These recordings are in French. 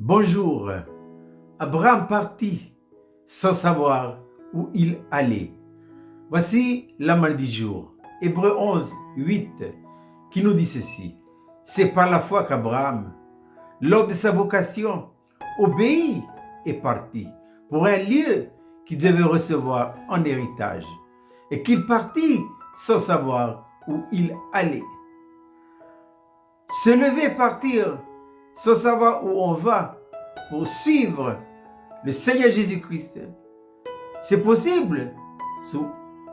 Bonjour. Abraham partit sans savoir où il allait. Voici la main du jour. Hébreux 11, 8, qui nous dit ceci. C'est par la foi qu'Abraham, lors de sa vocation, obéit et partit pour un lieu qu'il devait recevoir en héritage et qu'il partit sans savoir où il allait. Se lever et partir sans savoir où on va pour suivre le Seigneur Jésus-Christ, c'est possible sous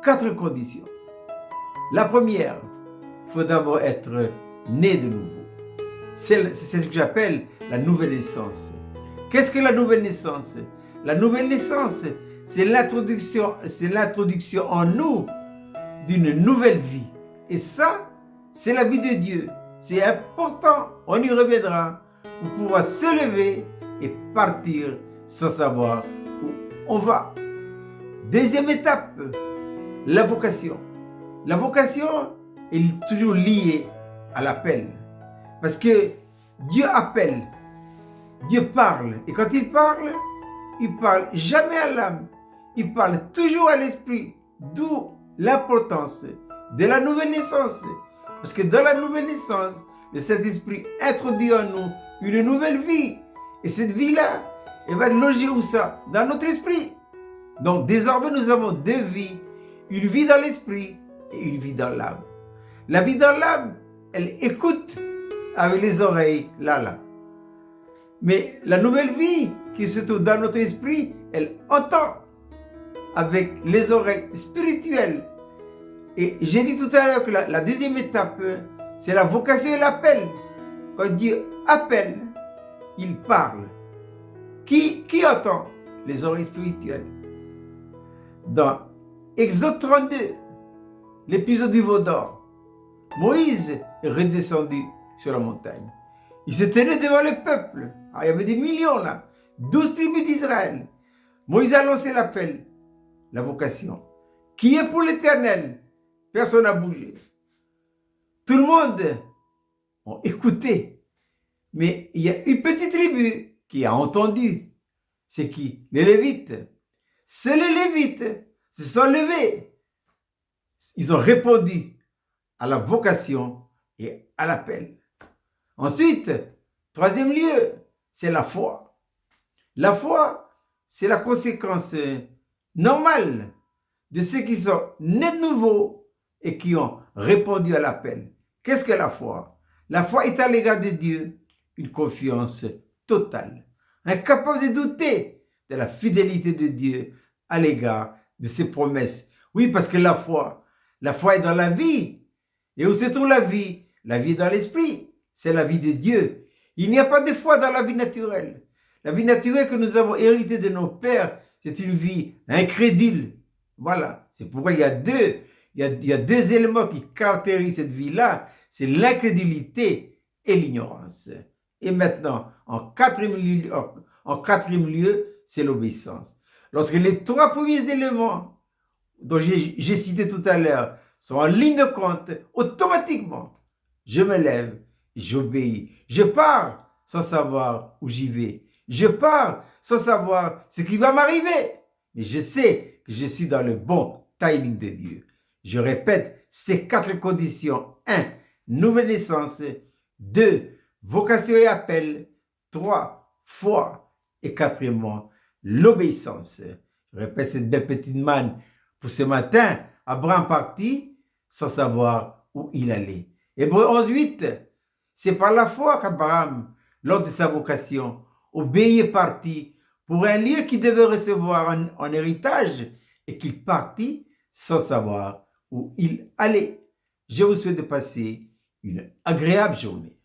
4 conditions. La première, il faut d'abord être né de nouveau. C'est ce que j'appelle la nouvelle naissance. Qu'est-ce que la nouvelle naissance? La nouvelle naissance, c'est l'introduction en nous d'une nouvelle vie. Et ça, c'est la vie de Dieu. C'est important, on y reviendra, pour pouvoir se lever et partir sans savoir où on va. Deuxième étape, la vocation. La vocation est toujours liée à l'appel. Parce que Dieu appelle, Dieu parle. Et quand il parle jamais à l'âme. Il parle toujours à l'esprit. D'où l'importance de la nouvelle naissance. Parce que dans la nouvelle naissance, le Saint-Esprit introduit en nous une nouvelle vie. Et cette vie-là, elle va loger où ça? Dans notre esprit. Donc désormais, nous avons deux vies. Une vie dans l'esprit et une vie dans l'âme. La vie dans l'âme, elle écoute avec les oreilles, là. Mais la nouvelle vie qui se trouve dans notre esprit, elle entend avec les oreilles spirituelles. Et j'ai dit tout à l'heure que la deuxième étape, c'est la vocation et l'appel. Quand Dieu appelle, il parle. Qui entend? Les oreilles spirituelles. Dans Exode 32, l'épisode du veau d'or, Moïse est redescendu sur la montagne. Il se tenait devant le peuple. Il y avait des millions là. 12 tribus d'Israël. Moïse a lancé l'appel, la vocation. Qui est pour l'Éternel? Personne n'a bougé. Tout le monde a écouté. Mais il y a une petite tribu qui a entendu. C'est qui? Les Lévites. C'est les Lévites se sont levés. Ils ont répondu à la vocation et à l'appel. Ensuite, troisième lieu, c'est la foi. La foi, c'est la conséquence normale de ceux qui sont nés de nouveau et qui ont répondu à l'appel. Qu'est-ce que la foi? La foi est à l'égard de Dieu une confiance totale, incapable de douter de la fidélité de Dieu à l'égard de ses promesses. Oui, parce que la foi est dans la vie. Et où se trouve la vie? La vie est dans l'esprit. C'est la vie de Dieu. Il n'y a pas de foi dans la vie naturelle. La vie naturelle que nous avons héritée de nos pères, c'est une vie incrédule. Voilà. C'est pourquoi il y a deux éléments qui caractérisent cette vie-là. C'est l'incrédulité et l'ignorance. Et maintenant, en quatrième lieu, c'est l'obéissance. Lorsque les 3 premiers éléments dont j'ai cité tout à l'heure sont en ligne de compte, automatiquement, je me lève, j'obéis. Je pars sans savoir où j'y vais. Je pars sans savoir ce qui va m'arriver. Mais je sais que je suis dans le bon timing de Dieu. Je répète ces 4 conditions. 1. Nouvelle naissance. 2. Vocation et appel. 3. Foi. Et 4. L'obéissance. Je répète cette belle petite manne pour ce matin. Abraham partit sans savoir où il allait. Hébreux 11, 8. C'est par la foi qu'Abraham, lors de sa vocation, obéit et partit pour un lieu qu'il devait recevoir en héritage et qu'il partit sans savoir où il allait. Je vous souhaite de passer une agréable journée.